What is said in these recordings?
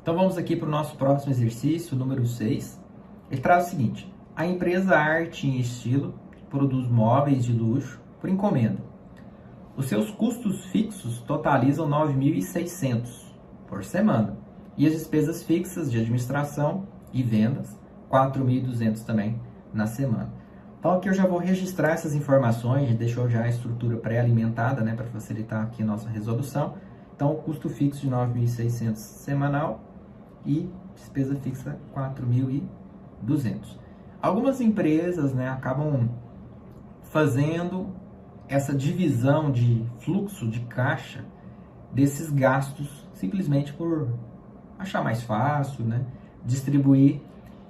Então vamos aqui para o nosso próximo exercício, número 6. Ele traz o seguinte: a empresa Arte em Estilo produz móveis de luxo por encomenda. Os seus custos fixos totalizam 9.600 por semana e as despesas fixas de administração e vendas 4.200 também na semana. Então aqui eu já vou registrar essas informações, a gente deixou já a estrutura pré-alimentada, né, para facilitar aqui a nossa resolução. Então o custo fixo de 9.600 semanal e despesa fixa 4.200. Algumas empresas, né, acabam fazendo essa divisão de fluxo de caixa desses gastos simplesmente por achar mais fácil, né, distribuir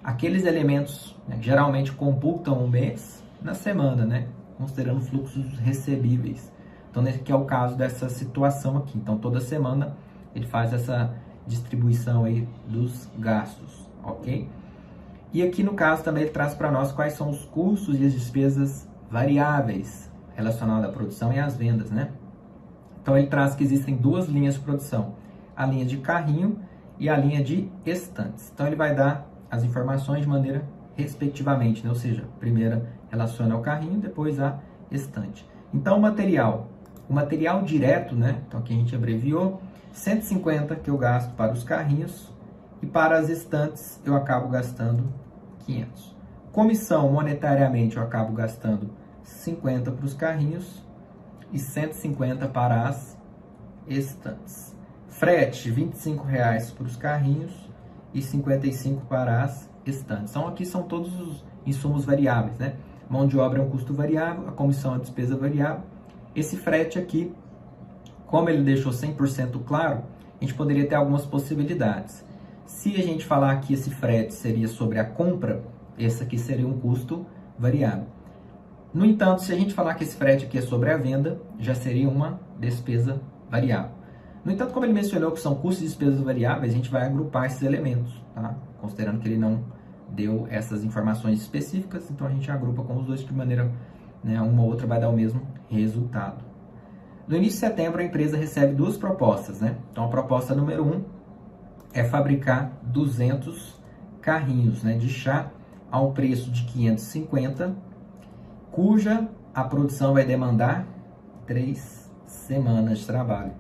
aqueles elementos, né, que geralmente computam o mês na semana, né, considerando fluxos recebíveis. Então, esse aqui é o caso dessa situação aqui. Então, toda semana ele faz essa distribuição aí dos gastos, ok? E aqui no caso também ele traz para nós quais são os custos e as despesas variáveis relacionadas à produção e às vendas, né? Então ele traz que existem duas linhas de produção, a linha de carrinho e a linha de estantes. Então ele vai dar as informações de maneira respectivamente, né? Ou seja, primeira relaciona ao carrinho, depois a estante. Então o material direto, né? Então aqui a gente abreviou, 150 que eu gasto para os carrinhos e para as estantes eu acabo gastando 500. Comissão, monetariamente, eu acabo gastando 50 para os carrinhos e 150 para as estantes. Frete, R$ 25 para os carrinhos e 55 para as estantes. Então aqui são todos os insumos variáveis, né? Mão de obra é um custo variável, a comissão é uma despesa variável. Esse frete aqui, como ele deixou 100% claro, a gente poderia ter algumas possibilidades. Se a gente falar que esse frete seria sobre a compra, esse aqui seria um custo variável. No entanto, se a gente falar que esse frete aqui é sobre a venda, já seria uma despesa variável. No entanto, como ele mencionou que são custos e despesas variáveis, a gente vai agrupar esses elementos, tá? Considerando que ele não deu essas informações específicas, então a gente agrupa com os dois de maneira, né, uma ou outra vai dar o mesmo resultado. No início de setembro, a empresa recebe duas propostas, né? Então, a proposta número 1 é fabricar 200 carrinhos, né, de chá a um preço de 550, cuja a produção vai demandar 3 semanas de trabalho.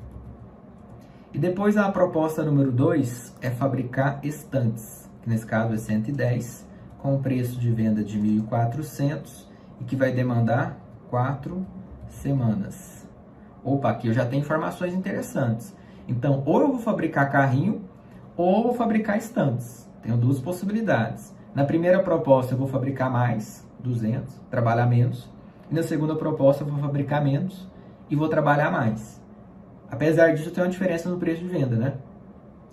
E depois a proposta número 2 é fabricar estantes, que nesse caso é 110, com um preço de venda de 1.400 e que vai demandar 4 semanas. Opa, aqui eu já tenho informações interessantes. Então, ou eu vou fabricar carrinho, ou eu vou fabricar estantes. Tenho duas possibilidades. Na primeira proposta, eu vou fabricar mais, 200, trabalhar menos. E na segunda proposta, eu vou fabricar menos e vou trabalhar mais. Apesar disso, tem uma diferença no preço de venda, né?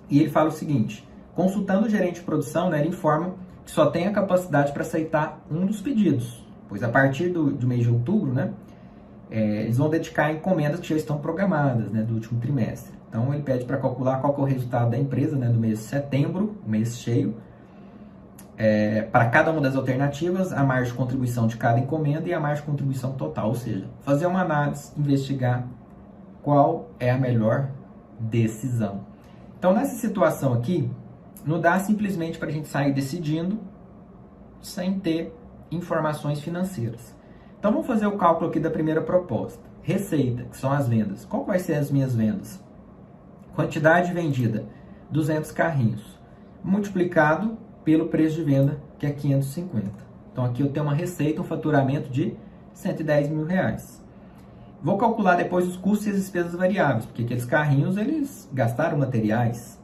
E ele fala o seguinte: consultando o gerente de produção, né, ele informa que só tem a capacidade para aceitar um dos pedidos, pois a partir do mês de outubro, né, eles vão dedicar encomendas que já estão programadas, né, do último trimestre. Então, ele pede para calcular qual que é o resultado da empresa, né, do mês de setembro, o mês cheio, para cada uma das alternativas, a margem de contribuição de cada encomenda e a margem de contribuição total. Ou seja, fazer uma análise, investigar qual é a melhor decisão. Então, nessa situação aqui, não dá simplesmente para a gente sair decidindo sem ter informações financeiras. Então, vamos fazer o cálculo aqui da primeira proposta. Receita, que são as vendas. Qual vai ser as minhas vendas? Quantidade vendida, 200 carrinhos, multiplicado pelo preço de venda, que é 550. Então, aqui eu tenho uma receita, um faturamento de R$110 mil. Vou calcular depois os custos e as despesas variáveis, porque aqueles carrinhos, eles gastaram materiais.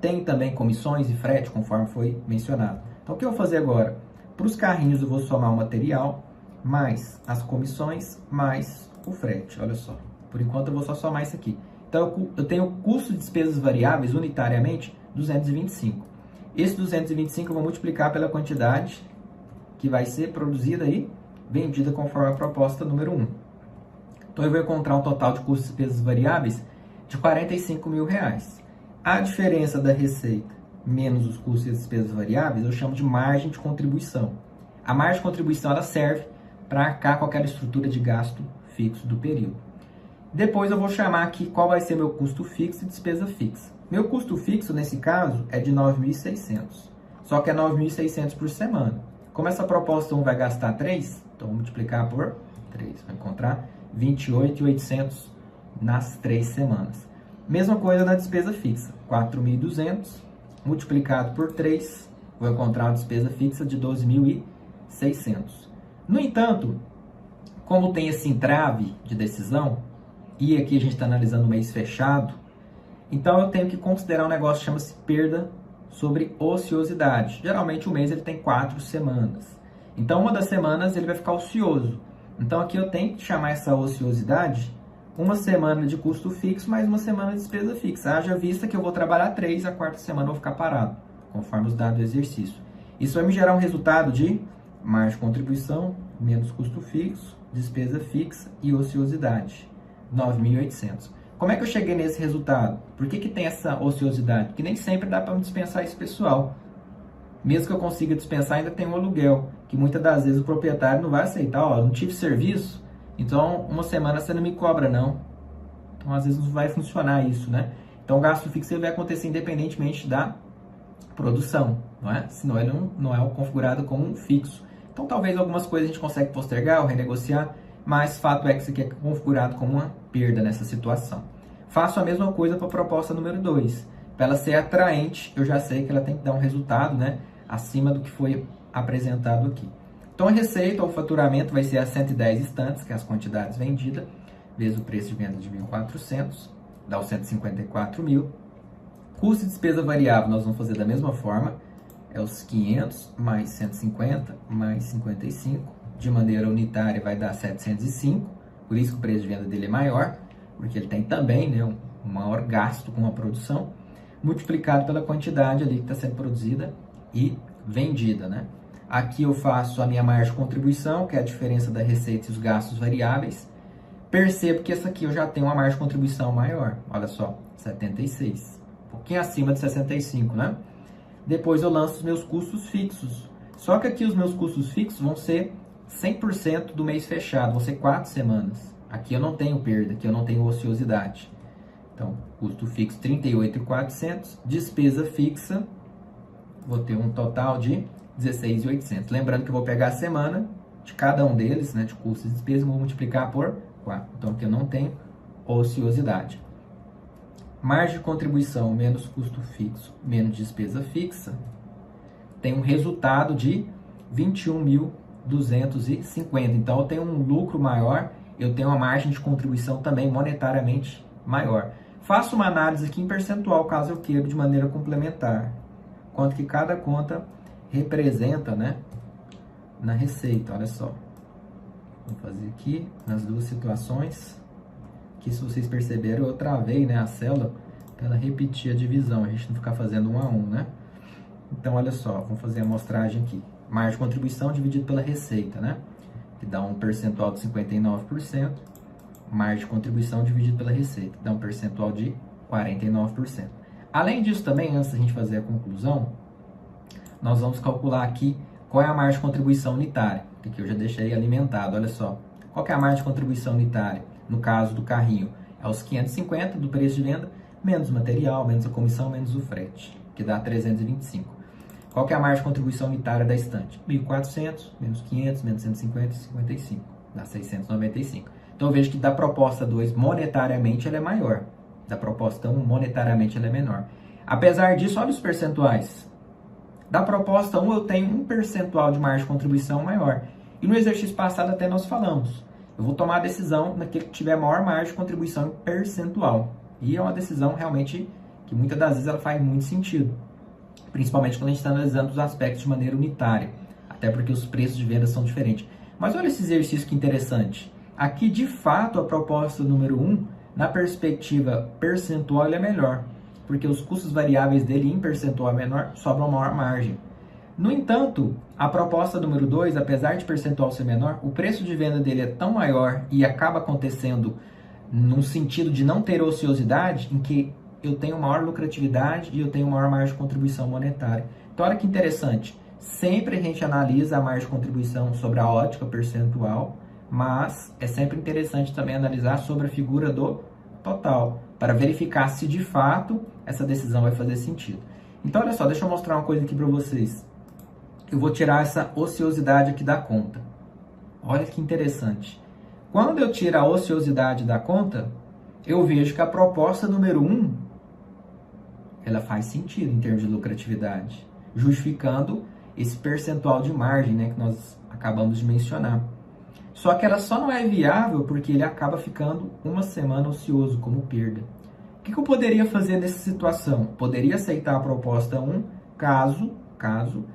Tem também comissões e frete, conforme foi mencionado. Então, o que eu vou fazer agora? Para os carrinhos, eu vou somar o material, mais as comissões, mais o frete. Olha só, por enquanto eu vou só somar isso aqui. Então, eu tenho custo de despesas variáveis, unitariamente, 225. Esse 225 eu vou multiplicar pela quantidade que vai ser produzida e vendida conforme a proposta número 1. Então, eu vou encontrar um total de custos e despesas variáveis de R$45 mil. A diferença da receita menos os custos e as despesas variáveis eu chamo de margem de contribuição. A margem de contribuição ela serve para arcar com aquela estrutura de gasto fixo do período. Depois eu vou chamar aqui qual vai ser meu custo fixo e despesa fixa. Meu custo fixo, nesse caso, é de 9.600. Só que é 9.600 por semana. Como essa proposta 1 vai gastar 3, então vou multiplicar por 3. Vai encontrar 28.800 nas 3 semanas. Mesma coisa na despesa fixa. 4.200 multiplicado por 3, vou encontrar uma despesa fixa de 12.600. No entanto, como tem esse entrave de decisão, e aqui a gente está analisando o mês fechado, então eu tenho que considerar um negócio que chama-se perda sobre ociosidade. Geralmente o mês ele tem 4 semanas. Então uma das semanas ele vai ficar ocioso. Então aqui eu tenho que chamar essa ociosidade uma semana de custo fixo mais uma semana de despesa fixa. Haja vista que eu vou trabalhar 3, a quarta semana eu vou ficar parado, conforme os dados do exercício. Isso vai me gerar um resultado de margem de contribuição menos custo fixo, despesa fixa e ociosidade, 9.800. Como é que eu cheguei nesse resultado? Por que tem essa ociosidade? Porque nem sempre dá para me dispensar esse pessoal. Mesmo que eu consiga dispensar, ainda tem um aluguel, que muitas das vezes o proprietário não vai aceitar. Ó, não tive serviço, então uma semana você não me cobra não. Então às vezes não vai funcionar isso, né? Então o gasto fixo vai acontecer independentemente da produção, não é? Senão ele não é configurado como um fixo. Então talvez algumas coisas a gente consegue postergar ou renegociar, mas fato é que isso aqui é configurado como uma perda nessa situação. Faço a mesma coisa para a proposta número 2. Para ela ser atraente, eu já sei que ela tem que dar um resultado, né, acima do que foi apresentado aqui. Então a receita ou faturamento vai ser a 110 estantes, que é as quantidades vendidas, vezes o preço de venda de 1.400, dá os 154.000. Custo de despesa variável nós vamos fazer da mesma forma, é os 500 mais 150 mais 55, de maneira unitária vai dar 705, por isso que o preço de venda dele é maior, porque ele tem também, né, um maior gasto com a produção, multiplicado pela quantidade ali que está sendo produzida e vendida, né? Aqui eu faço a minha margem de contribuição, que é a diferença da receita e os gastos variáveis. Percebo que essa aqui eu já tenho uma margem de contribuição maior, olha só, 76, um pouquinho acima de 65, né? Depois eu lanço os meus custos fixos. Só que aqui os meus custos fixos vão ser 100% do mês fechado, vão ser 4 semanas. Aqui eu não tenho perda, aqui eu não tenho ociosidade. Então, custo fixo 38.400, despesa fixa, vou ter um total de 16.800. Lembrando que eu vou pegar a semana de cada um deles, né, de custos e despesas, e vou multiplicar por 4. Então, aqui eu não tenho ociosidade. Margem de contribuição menos custo fixo menos despesa fixa tem um resultado de 21.250. Então, eu tenho um lucro maior, eu tenho uma margem de contribuição também monetariamente maior. Faço uma análise aqui em percentual, caso eu queira, de maneira complementar. Quanto que cada conta representa, né, na receita, olha só. Vou fazer aqui nas duas situações. Que se vocês perceberam, eu travei, né, a célula para ela repetir a divisão, a gente não ficar fazendo 1 a 1, né? Então, olha só, vamos fazer a amostragem aqui. Margem de contribuição dividido pela receita, né? Que dá um percentual de 59%. Margem de contribuição dividido pela receita, que dá um percentual de 49%. Além disso também, antes da gente fazer a conclusão, nós vamos calcular aqui qual é a margem de contribuição unitária, que aqui eu já deixei alimentado, olha só. Qual que é a margem de contribuição unitária? No caso do carrinho, é os 550 do preço de venda, menos material, menos a comissão, menos o frete, que dá 325. Qual que é a margem de contribuição unitária da estante? 1.400, menos 500, menos 150 e 55, dá 695. Então eu vejo que da proposta 2, monetariamente, ela é maior. Da proposta 1, monetariamente, ela é menor. Apesar disso, olha os percentuais. Da proposta 1, eu tenho um percentual de margem de contribuição maior. E no exercício passado até nós falamos. Eu vou tomar a decisão naquele que tiver maior margem de contribuição percentual. E é uma decisão realmente que muitas das vezes ela faz muito sentido. Principalmente quando a gente está analisando os aspectos de maneira unitária. Até porque os preços de venda são diferentes. Mas olha esse exercício que interessante. Aqui, de fato, a proposta número 1, na perspectiva percentual, ele é melhor. Porque os custos variáveis dele em percentual é menor, sobra uma maior margem. No entanto, a proposta número 2, apesar de percentual ser menor, o preço de venda dele é tão maior e acaba acontecendo num sentido de não ter ociosidade, em que eu tenho maior lucratividade e eu tenho maior margem de contribuição monetária. Então, olha que interessante. Sempre a gente analisa a margem de contribuição sobre a ótica percentual, mas é sempre interessante também analisar sobre a figura do total, para verificar se de fato essa decisão vai fazer sentido. Então, olha só, deixa eu mostrar uma coisa aqui para vocês. Eu vou tirar essa ociosidade aqui da conta. Olha que interessante. Quando eu tiro a ociosidade da conta, eu vejo que a proposta número 1, ela faz sentido em termos de lucratividade, justificando esse percentual de margem, né, que nós acabamos de mencionar. Só que ela só não é viável porque ele acaba ficando uma semana ocioso como perda. O que eu poderia fazer nessa situação? Poderia aceitar a proposta 1 caso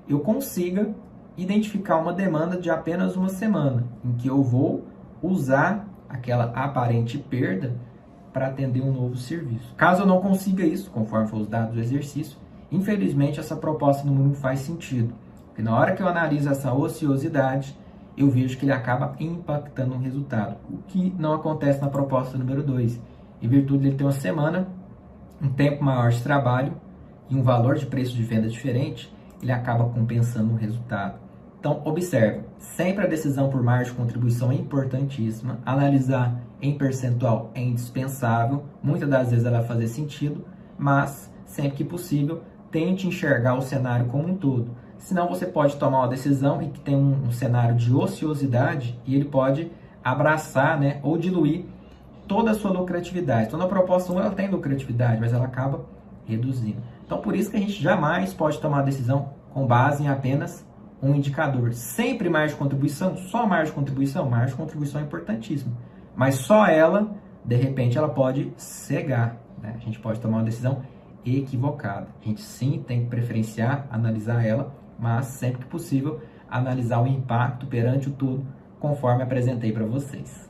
eu consiga identificar uma demanda de apenas uma semana, em que eu vou usar aquela aparente perda para atender um novo serviço. Caso eu não consiga isso, conforme for os dados do exercício, infelizmente essa proposta número 1 faz sentido. Porque na hora que eu analiso essa ociosidade, eu vejo que ele acaba impactando no resultado, o que não acontece na proposta número 2. Em virtude de ele ter uma semana, um tempo maior de trabalho e um valor de preço de venda diferente, ele acaba compensando o resultado. Então, observe, sempre a decisão por margem de contribuição é importantíssima, analisar em percentual é indispensável, muitas das vezes ela vai fazer sentido, mas sempre que possível, tente enxergar o cenário como um todo. Senão você pode tomar uma decisão e que tem um cenário de ociosidade e ele pode abraçar, né, ou diluir toda a sua lucratividade. Então, na proposta 1 ela tem lucratividade, mas ela acaba reduzindo. Então, por isso que a gente jamais pode tomar uma decisão com base em apenas um indicador. Sempre margem de contribuição, só margem de contribuição. Margem de contribuição é importantíssima, mas só ela, de repente, ela pode cegar, né? A gente pode tomar uma decisão equivocada. A gente sim tem que preferenciar, analisar ela, mas sempre que possível, analisar o impacto perante o todo, conforme apresentei para vocês.